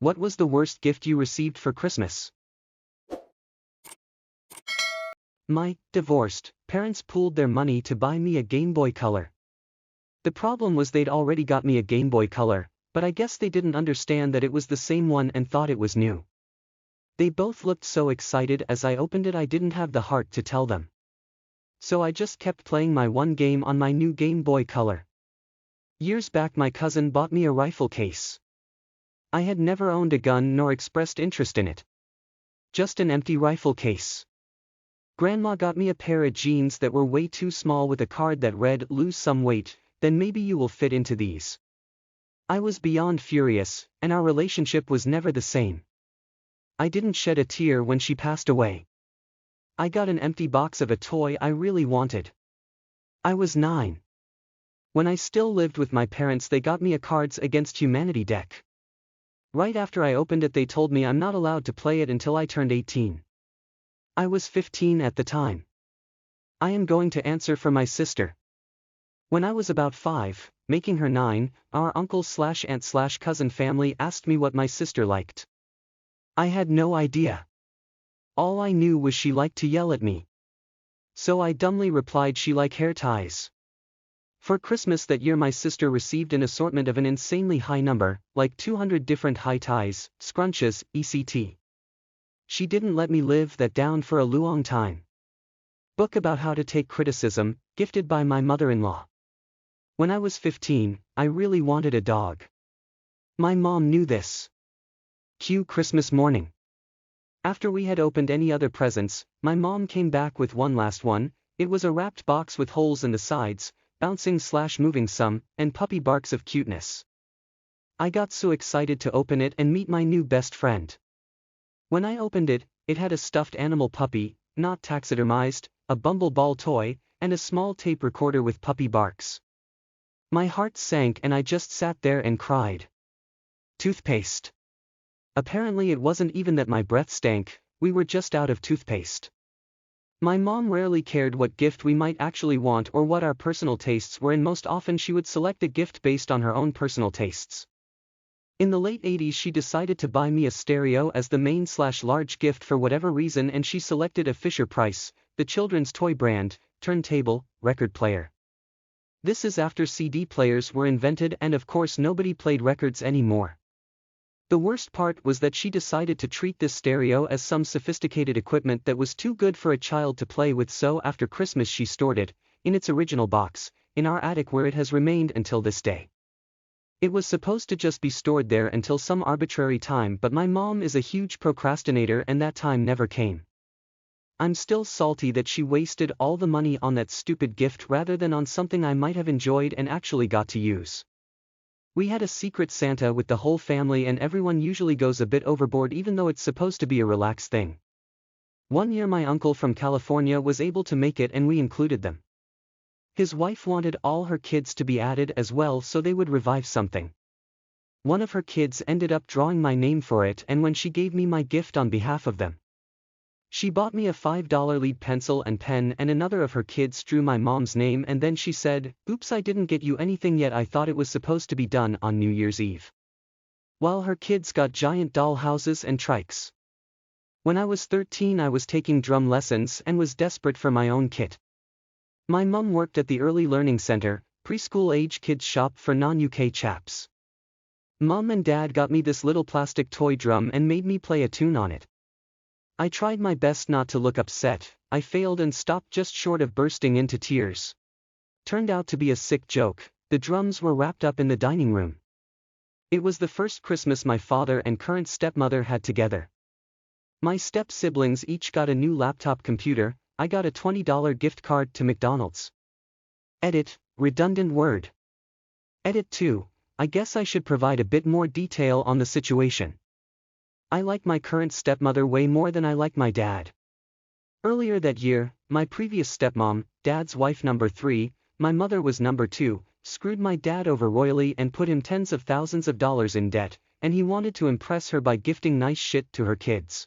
What was the worst gift you received for Christmas? My divorced parents pooled their money to buy me a Game Boy Color. The problem was they'd already got me a Game Boy Color, but I guess they didn't understand that it was the same one and thought it was new. They both looked so excited as I opened it I didn't have the heart to tell them. So I just kept playing my one game on my new Game Boy Color. Years back my cousin bought me a rifle case. I had never owned a gun nor expressed interest in it. Just an empty rifle case. Grandma got me a pair of jeans that were way too small with a card that read, "Lose some weight, then maybe you will fit into these." I was beyond furious, and our relationship was never the same. I didn't shed a tear when she passed away. I got an empty box of a toy I really wanted. I was 9. When I still lived with my parents they got me a Cards Against Humanity deck. Right after I opened it they told me I'm not allowed to play it until I turned 18. I was 15 at the time. I am going to answer for my sister. When I was about 5, making her 9, our uncle/aunt/cousin family asked me what my sister liked. I had no idea. All I knew was she liked to yell at me. So I dumbly replied she liked hair ties. For Christmas that year my sister received an assortment of an insanely high number, like 200 different high ties, scrunches, etc. She didn't let me live that down for a long time. Book about how to take criticism, gifted by my mother-in-law. When I was 15, I really wanted a dog. My mom knew this. Cue Christmas morning. After we had opened any other presents, my mom came back with one last one. It was a wrapped box with holes in the sides, bouncing/moving some, and puppy barks of cuteness. I got so excited to open it and meet my new best friend. When I opened it, it had a stuffed animal puppy, not taxidermized, a bumble ball toy, and a small tape recorder with puppy barks. My heart sank and I just sat there and cried. Toothpaste. Apparently it wasn't even that my breath stank, we were just out of toothpaste. My mom rarely cared what gift we might actually want or what our personal tastes were, and most often she would select a gift based on her own personal tastes. In the late 80s she decided to buy me a stereo as the main/large gift for whatever reason, and she selected a Fisher-Price, the children's toy brand, turntable, record player. This is after CD players were invented and of course nobody played records anymore. The worst part was that she decided to treat this stereo as some sophisticated equipment that was too good for a child to play with, so after Christmas she stored it, in its original box, in our attic where it has remained until this day. It was supposed to just be stored there until some arbitrary time, but my mom is a huge procrastinator and that time never came. I'm still salty that she wasted all the money on that stupid gift rather than on something I might have enjoyed and actually got to use. We had a secret Santa with the whole family and everyone usually goes a bit overboard even though it's supposed to be a relaxed thing. One year my uncle from California was able to make it and we included them. His wife wanted all her kids to be added as well so they would revive something. One of her kids ended up drawing my name for it, and when she gave me my gift on behalf of them, she bought me a $5 lead pencil and pen, and another of her kids drew my mom's name, and then she said, "Oops, I didn't get you anything yet, I thought it was supposed to be done on New Year's Eve." While her kids got giant doll houses and trikes. When I was 13 I was taking drum lessons and was desperate for my own kit. My mum worked at the Early Learning Center, preschool-age kids shop for non-UK chaps. Mum and Dad got me this little plastic toy drum and made me play a tune on it. I tried my best not to look upset, I failed and stopped just short of bursting into tears. Turned out to be a sick joke, the drums were wrapped up in the dining room. It was the first Christmas my father and current stepmother had together. My step-siblings each got a new laptop computer, I got a $20 gift card to McDonald's. Edit, redundant word. Edit 2, I guess I should provide a bit more detail on the situation. I like my current stepmother way more than I like my dad. Earlier that year, my previous stepmom, dad's wife number 3, my mother was number 2, screwed my dad over royally and put him tens of thousands of dollars in debt, and he wanted to impress her by gifting nice shit to her kids.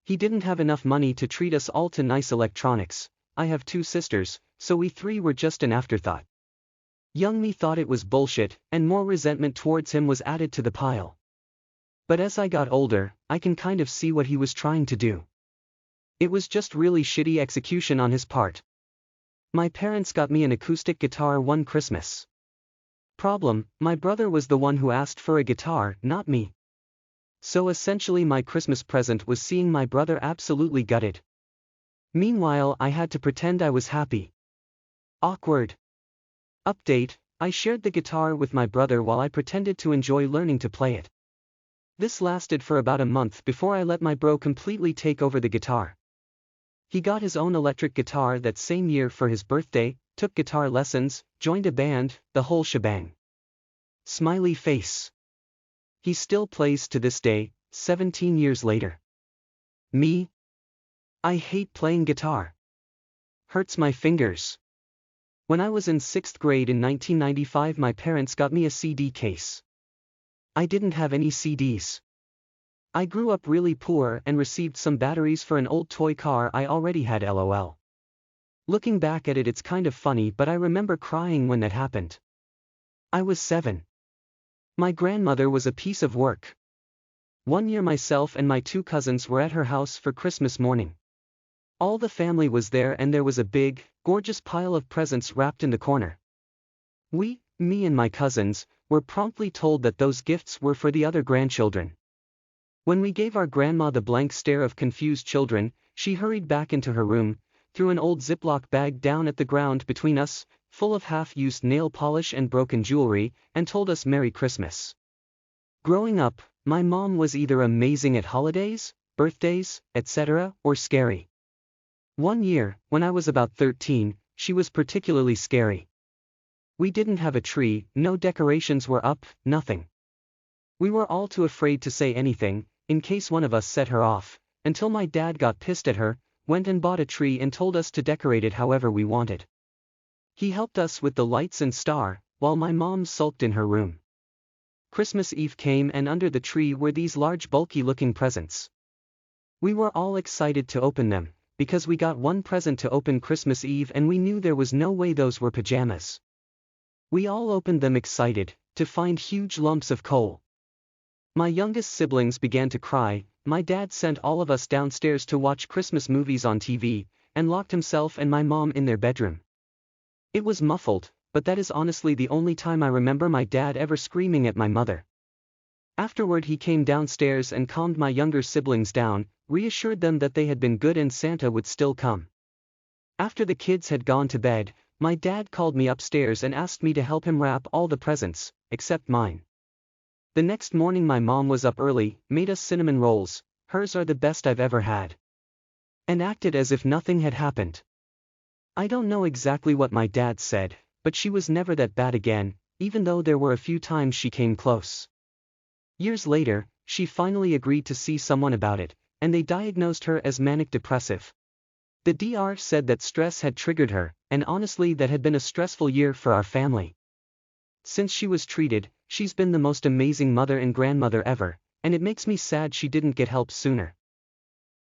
He didn't have enough money to treat us all to nice electronics. I have 2 sisters, so we 3 were just an afterthought. Young me thought it was bullshit, and more resentment towards him was added to the pile. But as I got older, I can kind of see what he was trying to do. It was just really shitty execution on his part. My parents got me an acoustic guitar one Christmas. Problem, my brother was the one who asked for a guitar, not me. So essentially my Christmas present was seeing my brother absolutely gutted. Meanwhile I had to pretend I was happy. Awkward. Update, I shared the guitar with my brother while I pretended to enjoy learning to play it. This lasted for about a month before I let my bro completely take over the guitar. He got his own electric guitar that same year for his birthday, took guitar lessons, joined a band, the whole shebang. Smiley face. He still plays to this day, 17 years later. Me? I hate playing guitar. Hurts my fingers. When I was in 6th grade in 1995 my parents got me a CD case. I didn't have any CDs. I grew up really poor and received some batteries for an old toy car I already had lol. Looking back at it it's kind of funny but I remember crying when that happened. I was 7. My grandmother was a piece of work. One year myself and my 2 cousins were at her house for Christmas morning. All the family was there and there was a big, gorgeous pile of presents wrapped in the corner. Me and my cousins, were promptly told that those gifts were for the other grandchildren. When we gave our grandma the blank stare of confused children, she hurried back into her room, threw an old Ziploc bag down at the ground between us, full of half-used nail polish and broken jewelry, and told us Merry Christmas. Growing up, my mom was either amazing at holidays, birthdays, etc., or scary. One year, when I was about 13, she was particularly scary. We didn't have a tree, no decorations were up, nothing. We were all too afraid to say anything, in case one of us set her off, until my dad got pissed at her, went and bought a tree and told us to decorate it however we wanted. He helped us with the lights and star, while my mom sulked in her room. Christmas Eve came and under the tree were these large bulky-looking presents. We were all excited to open them, because we got one present to open Christmas Eve and we knew there was no way those were pajamas. We all opened them excited, to find huge lumps of coal. My youngest siblings began to cry, my dad sent all of us downstairs to watch Christmas movies on TV, and locked himself and my mom in their bedroom. It was muffled, but that is honestly the only time I remember my dad ever screaming at my mother. Afterward he came downstairs and calmed my younger siblings down, reassured them that they had been good and Santa would still come. After the kids had gone to bed, my dad called me upstairs and asked me to help him wrap all the presents, except mine. The next morning my mom was up early, made us cinnamon rolls, hers are the best I've ever had. And acted as if nothing had happened. I don't know exactly what my dad said, but she was never that bad again, even though there were a few times she came close. Years later, she finally agreed to see someone about it, and they diagnosed her as manic depressive. The DR said that stress had triggered her, and honestly that had been a stressful year for our family. Since she was treated, she's been the most amazing mother and grandmother ever, and it makes me sad she didn't get help sooner.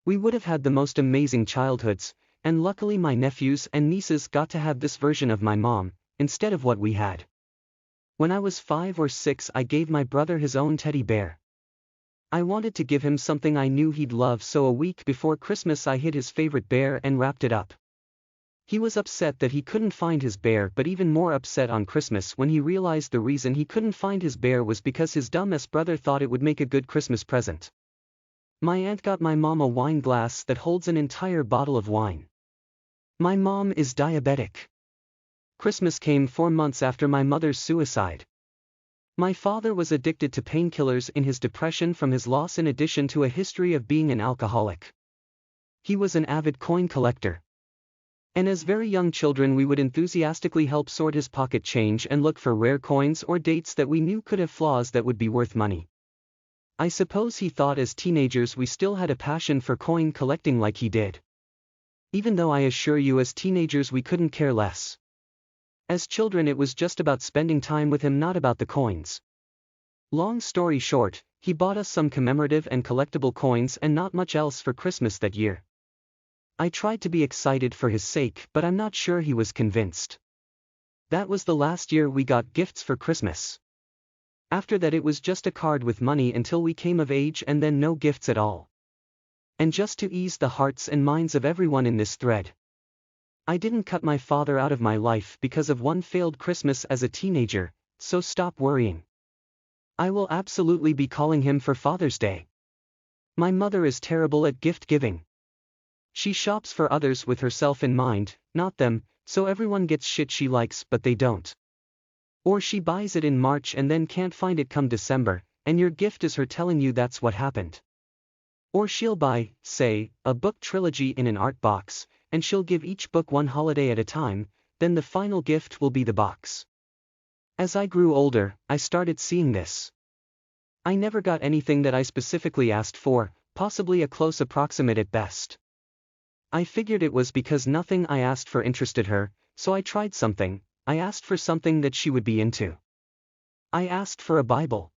We would have had the most amazing childhoods, and luckily my nephews and nieces got to have this version of my mom, instead of what we had. When I was 5 or 6 I gave my brother his own teddy bear. I wanted to give him something I knew he'd love, so a week before Christmas I hid his favorite bear and wrapped it up. He was upset that he couldn't find his bear, but even more upset on Christmas when he realized the reason he couldn't find his bear was because his dumbass brother thought it would make a good Christmas present. My aunt got my mom a wine glass that holds an entire bottle of wine. My mom is diabetic. Christmas came 4 months after my mother's suicide. My father was addicted to painkillers in his depression from his loss in addition to a history of being an alcoholic. He was an avid coin collector. And as very young children we would enthusiastically help sort his pocket change and look for rare coins or dates that we knew could have flaws that would be worth money. I suppose he thought as teenagers we still had a passion for coin collecting like he did. Even though I assure you as teenagers we couldn't care less. As children it was just about spending time with him, not about the coins. Long story short, he bought us some commemorative and collectible coins and not much else for Christmas that year. I tried to be excited for his sake, but I'm not sure he was convinced. That was the last year we got gifts for Christmas. After that it was just a card with money until we came of age and then no gifts at all. And just to ease the hearts and minds of everyone in this thread, I didn't cut my father out of my life because of one failed Christmas as a teenager, so stop worrying. I will absolutely be calling him for Father's Day. My mother is terrible at gift giving. She shops for others with herself in mind, not them, so everyone gets shit she likes but they don't. Or she buys it in March and then can't find it come December, and your gift is her telling you that's what happened. Or she'll buy, say, a book trilogy in an art box, and she'll give each book one holiday at a time, then the final gift will be the box. As I grew older, I started seeing this. I never got anything that I specifically asked for, possibly a close approximate at best. I figured it was because nothing I asked for interested her, so I tried something. I asked for something that she would be into. I asked for a Bible.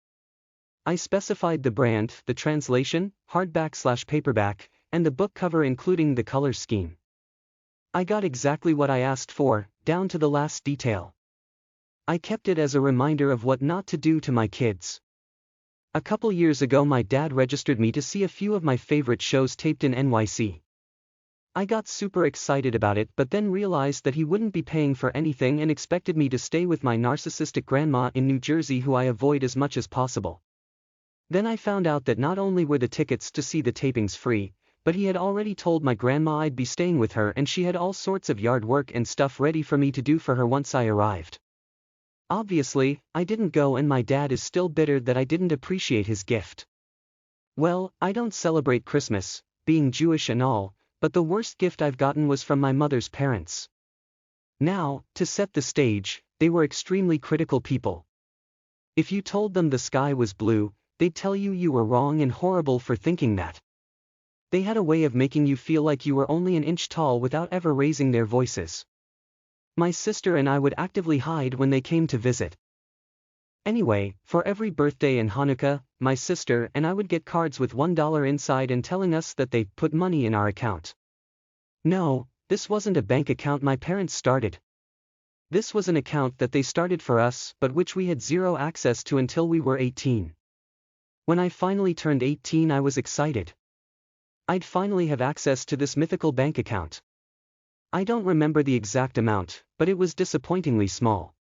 I specified the brand, the translation, hardback/paperback, and the book cover including the color scheme. I got exactly what I asked for, down to the last detail. I kept it as a reminder of what not to do to my kids. A couple years ago my dad registered me to see a few of my favorite shows taped in NYC. I got super excited about it but then realized that he wouldn't be paying for anything and expected me to stay with my narcissistic grandma in New Jersey who I avoid as much as possible. Then I found out that not only were the tickets to see the tapings free, but he had already told my grandma I'd be staying with her and she had all sorts of yard work and stuff ready for me to do for her once I arrived. Obviously, I didn't go and my dad is still bitter that I didn't appreciate his gift. Well, I don't celebrate Christmas, being Jewish and all, but the worst gift I've gotten was from my mother's parents. Now, to set the stage, they were extremely critical people. If you told them the sky was blue, they'd tell you you were wrong and horrible for thinking that. They had a way of making you feel like you were only an inch tall without ever raising their voices. My sister and I would actively hide when they came to visit. Anyway, for every birthday and Hanukkah, my sister and I would get cards with $1 inside and telling us that they put money in our account. No, this wasn't a bank account my parents started. This was an account that they started for us but which we had zero access to until we were 18. When I finally turned 18 I was excited. I'd finally have access to this mythical bank account. I don't remember the exact amount, but it was disappointingly small.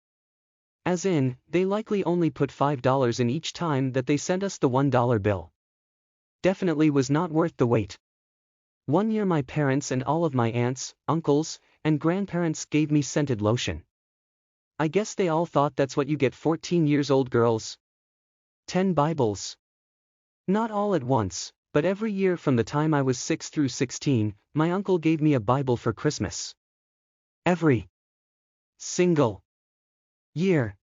As in, they likely only put $5 in each time that they sent us the $1 bill. Definitely was not worth the wait. One year my parents and all of my aunts, uncles, and grandparents gave me scented lotion. I guess they all thought that's what you get 14-year-old girls. 10 Bibles. Not all at once, but every year from the time I was 6 through 16, my uncle gave me a Bible for Christmas. Every single year.